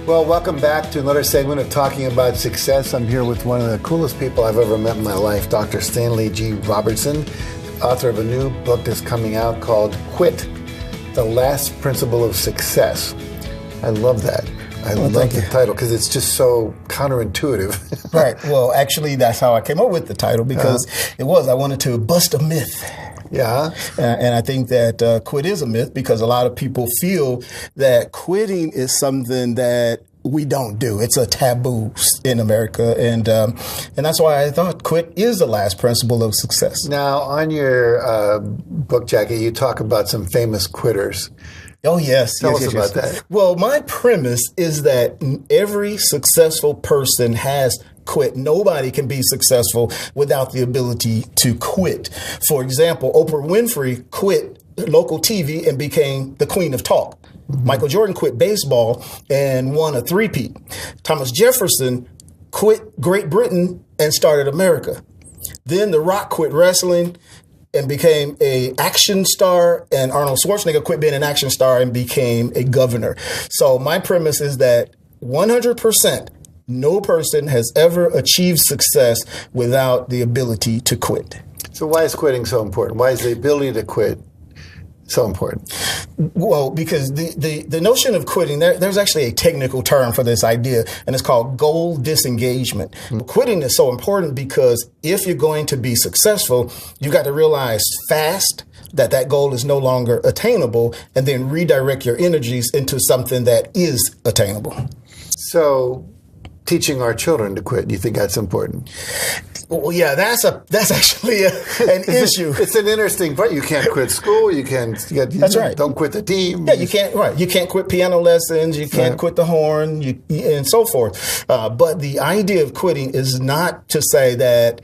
Well, welcome back to another segment of Talking About Success. I'm here with one of the coolest people I've ever met in my life, Dr. Stanley G. Robertson, author of a new book that's coming out called Quit, The Last Principle of Success. I love that. I love the title because it's just so counterintuitive. Right. Well, actually, that's how I came up with the title because I wanted to bust a myth. Yeah. And I think that quit is a myth because a lot of people feel that quitting is something that we don't do. It's a taboo in America. And that's why I thought quit is the last principle of success. Now, on your book jacket, you talk about some famous quitters. Oh, yes. Tell us about that. Well, my premise is that every successful person has quit. Nobody can be successful without the ability to quit. For example, Oprah Winfrey quit local TV and became the queen of talk. Mm-hmm. Michael Jordan quit baseball and won a three-peat. Thomas Jefferson quit Great Britain and started America. Then The Rock quit wrestling and became a action star, and Arnold Schwarzenegger quit being an action star and became a governor. So my premise is that 100%, no person has ever achieved success without the ability to quit. So why is quitting so important? Why is the ability to quit so important? Well, because the notion of quitting, there's actually a technical term for this idea, and it's called goal disengagement. Mm-hmm. Quitting is so important because if you're going to be successful, you got to realize fast that goal is no longer attainable, and then redirect your energies into something that is attainable. So teaching our children to quit, do you think that's important? Well, yeah, that's actually an issue. It's an interesting part. You can't quit school. That's right. Don't quit the team. Yeah, you can't. Right, you can't quit piano lessons. You can't quit the horn, and so forth. But the idea of quitting is not to say that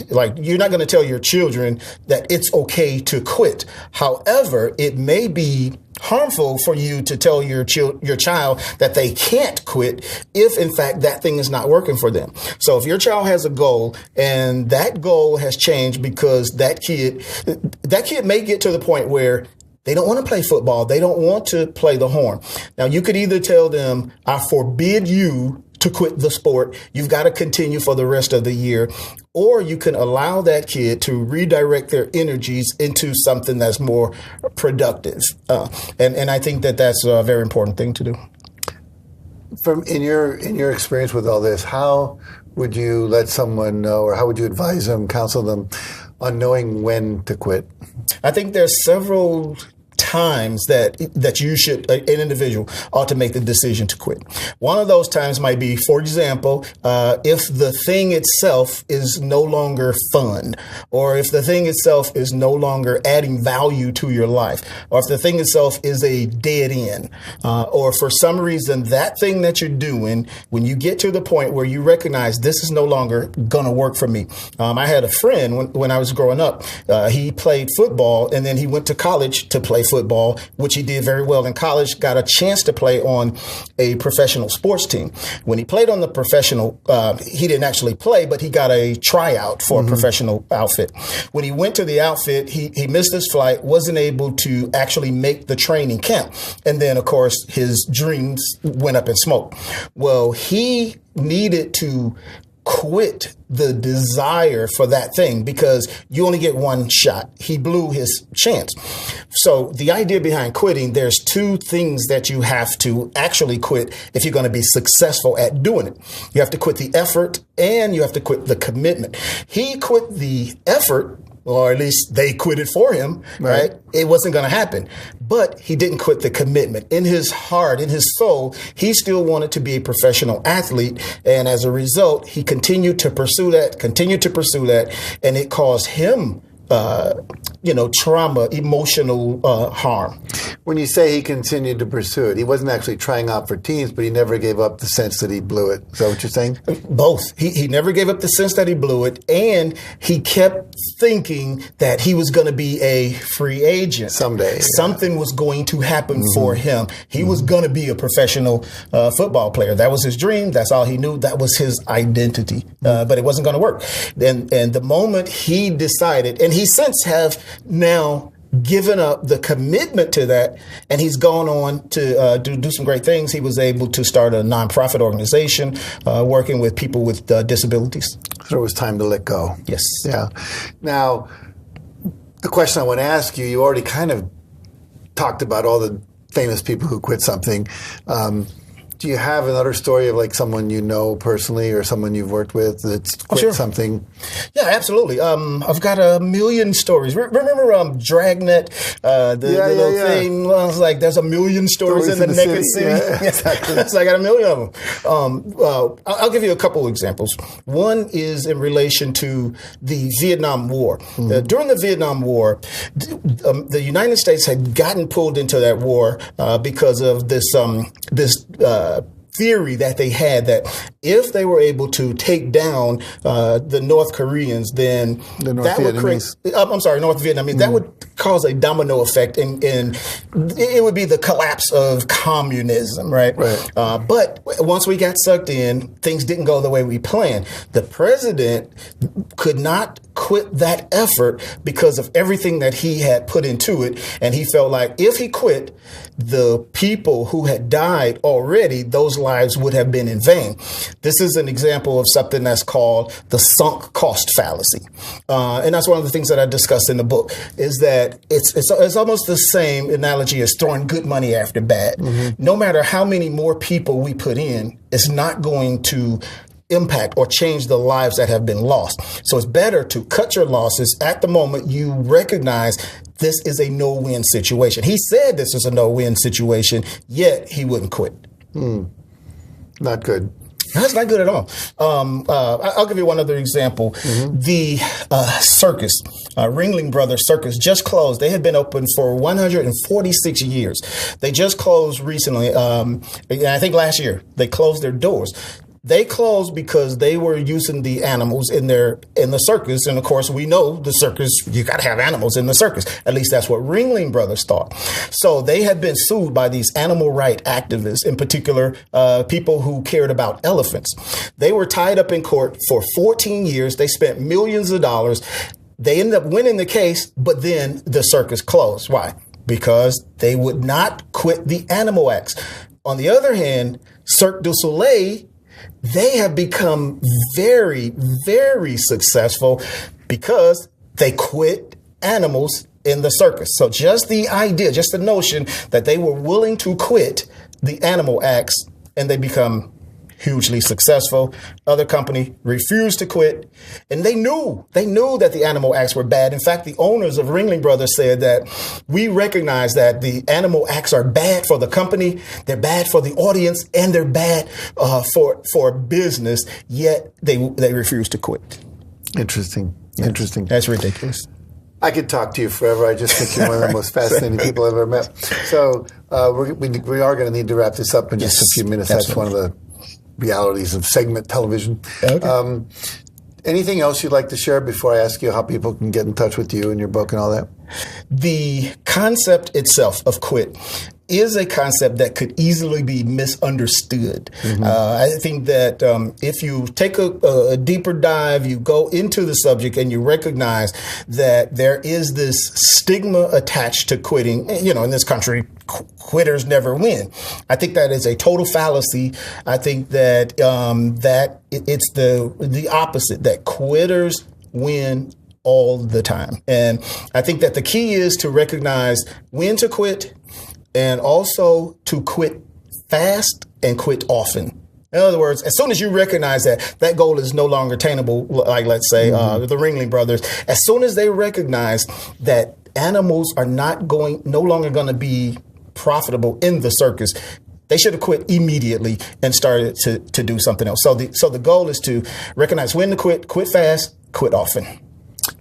like you're not going to tell your children that it's okay to quit. However, it may be harmful for you to tell your child that they can't quit if, in fact, that thing is not working for them. So if your child has a goal and that goal has changed because that kid may get to the point where they don't want to play football. They don't want to play the horn. Now, you could either tell them, I forbid you to quit the sport. You've got to continue for the rest of the year. Or you can allow that kid to redirect their energies into something that's more productive. And I think that that's a very important thing to do. In your experience with all this, how would you let someone know, or how would you advise them, counsel them on knowing when to quit? I think there's several times that an individual ought to make the decision to quit. One of those times might be, for example, if the thing itself is no longer fun, or if the thing itself is no longer adding value to your life, or if the thing itself is a dead end, or for some reason that thing that you're doing, when you get to the point where you recognize this is no longer going to work for me. I had a friend when I was growing up, he played football and then he went to college to play football, which he did very well in college, got a chance to play on a professional sports team. When he played on the professional, he didn't actually play, but he got a tryout for a professional outfit. When he went to the outfit, he missed his flight, wasn't able to actually make the training camp. And then, of course, his dreams went up in smoke. Well, he needed to quit the desire for that thing because you only get one shot. He blew his chance. So the idea behind quitting, there's two things that you have to actually quit if you're going to be successful at doing it. You have to quit the effort and you have to quit the commitment. He quit the effort, or at least they quit it for him, right? It wasn't going to happen. But he didn't quit the commitment. In his heart, in his soul, he still wanted to be a professional athlete. And as a result, he continued to pursue that, and it caused him trauma, emotional harm. When you say he continued to pursue it, he wasn't actually trying out for teams, but he never gave up the sense that he blew it. Is that what you're saying? Both. He never gave up the sense that he blew it, and he kept thinking that he was going to be a free agent. Someday. Something was going to happen for him. He was going to be a professional football player. That was his dream. That's all he knew. That was his identity. But it wasn't going to work. And the moment he decided, and he since have now given up the commitment to that, and he's gone on to do some great things. He was able to start a nonprofit organization working with people with disabilities. So it was time to let go. Yes. Yeah. Now, the question I want to ask you, you already kind of talked about all the famous people who quit something. Do you have another story of like someone you know personally or someone you've worked with that's quit something? Yeah, absolutely. I've got a million stories. Remember Dragnet, the little thing? I was like, there's a million stories in the naked city. Yeah, exactly. So I got a million of them. I'll give you a couple of examples. One is in relation to the Vietnam War. During the Vietnam War, the United States had gotten pulled into that war because of this theory that they had that if they were able to take down the North Koreans, then that would create. North Vietnamese. That would cause a domino effect, and it would be the collapse of communism, right? But once we got sucked in, things didn't go the way we planned. The president could not quit that effort because of everything that he had put into it, and he felt like if he quit, the people who had died already, those lives would have been in vain. This is an example of something that's called the sunk cost fallacy. And that's one of the things that I discussed in the book, is that it's almost the same analogy as throwing good money after bad. No matter how many more people we put in, it's not going to impact or change the lives that have been lost. So it's better to cut your losses at the moment you recognize this is a no-win situation. He said this is a no-win situation, yet he wouldn't quit. Not good. That's not good at all. I'll give you one other example. The circus, Ringling Brothers Circus, just closed. They had been open for 146 years. They just closed recently. I think last year they closed their doors. They closed because they were using the animals in the circus. And of course, we know the circus, you got to have animals in the circus. At least that's what Ringling Brothers thought. So they had been sued by these animal rights activists, in particular, people who cared about elephants. They were tied up in court for 14 years. They spent millions of dollars. They ended up winning the case, but then the circus closed. Why? Because they would not quit the animal acts. On the other hand, Cirque du Soleil, they have become very, very successful because they quit animals in the circus. So just the idea, just the notion that they were willing to quit the animal acts, and they become hugely successful. Other company refused to quit, and they knew that the animal acts were bad. In fact, the owners of Ringling Brothers said that we recognize that the animal acts are bad for the company, they're bad for the audience, and they're bad for business. Yet they refused to quit. Interesting. Yes. Interesting. That's ridiculous. I could talk to you forever. I just think you're one of the most fascinating people I've ever met. So we are going to need to wrap this up in just a few minutes. Absolutely. That's one of the realities of segment television. Okay. Anything else you'd like to share before I ask you how people can get in touch with you and your book and all that? The concept itself of quit is a concept that could easily be misunderstood. I think that if you take a deeper dive, you go into the subject and you recognize that there is this stigma attached to quitting. You know, in this country, quitters never win. I think that is a total fallacy. I think that it's the opposite, that quitters win all the time. And I think that the key is to recognize when to quit, and also to quit fast and quit often. In other words, as soon as you recognize that goal is no longer attainable, like let's say the Ringling Brothers, as soon as they recognize that animals are no longer going to be profitable in the circus, they should have quit immediately and started to do something else. So the goal is to recognize when to quit fast, quit often.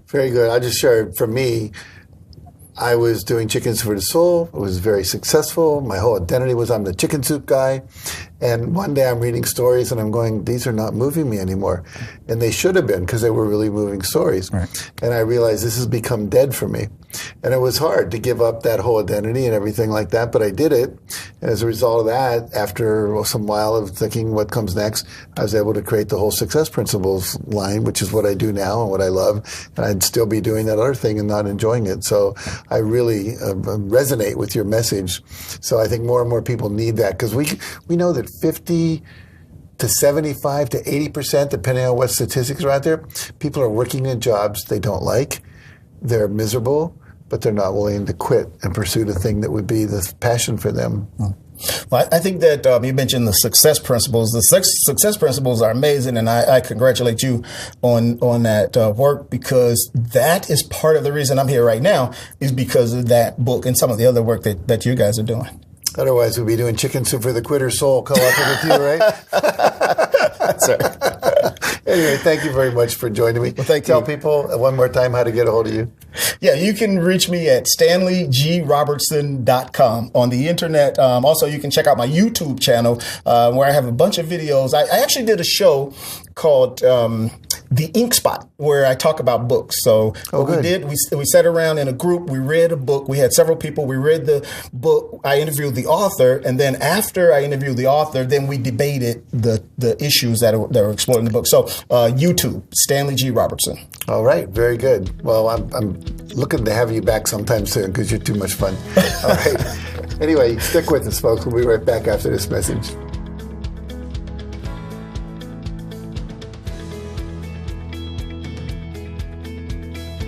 Very good. I just shared, for me, I was doing Chicken Soup for the Soul. It was very successful. My whole identity was I'm the chicken soup guy. And one day I'm reading stories and I'm going, these are not moving me anymore. And they should have been, because they were really moving stories. Right. And I realized this has become dead for me. And it was hard to give up that whole identity and everything like that, but I did it. And as a result of that, after some while of thinking what comes next, I was able to create the whole Success Principles line, which is what I do now and what I love. And I'd still be doing that other thing and not enjoying it. So I really resonate with your message. So I think more and more people need that, because we know that 50 to 75 to 80%, depending on what statistics are out there, people are working in jobs they don't like. They're miserable, but they're not willing to quit and pursue the thing that would be the passion for them. Well, I think that you mentioned the success principles. The success principles are amazing, and I congratulate you on that work, because that is part of the reason I'm here right now, is because of that book and some of the other work that you guys are doing. Otherwise, we'd be doing Chicken Soup for the Quitter Soul co-authored with you, right? That's right. Anyway, thank you very much for joining me. Well, thank Tell you. people one more time how to get a hold of you. Yeah, you can reach me at StanleyGRobertson.com on the internet. Also, you can check out my YouTube channel where I have a bunch of videos. I actually did a show called The Ink Spot, where I talk about books. So what we did, we sat around in a group, we read a book. We had several people. We read the book. I interviewed the author, and then after I interviewed the author, then we debated the issues that were explored in the book. So YouTube, Stanley G. Robertson. All right, very good. Well, I'm looking to have you back sometime soon, because you're too much fun. All right. Anyway, stick with us, folks. We'll be right back after this message.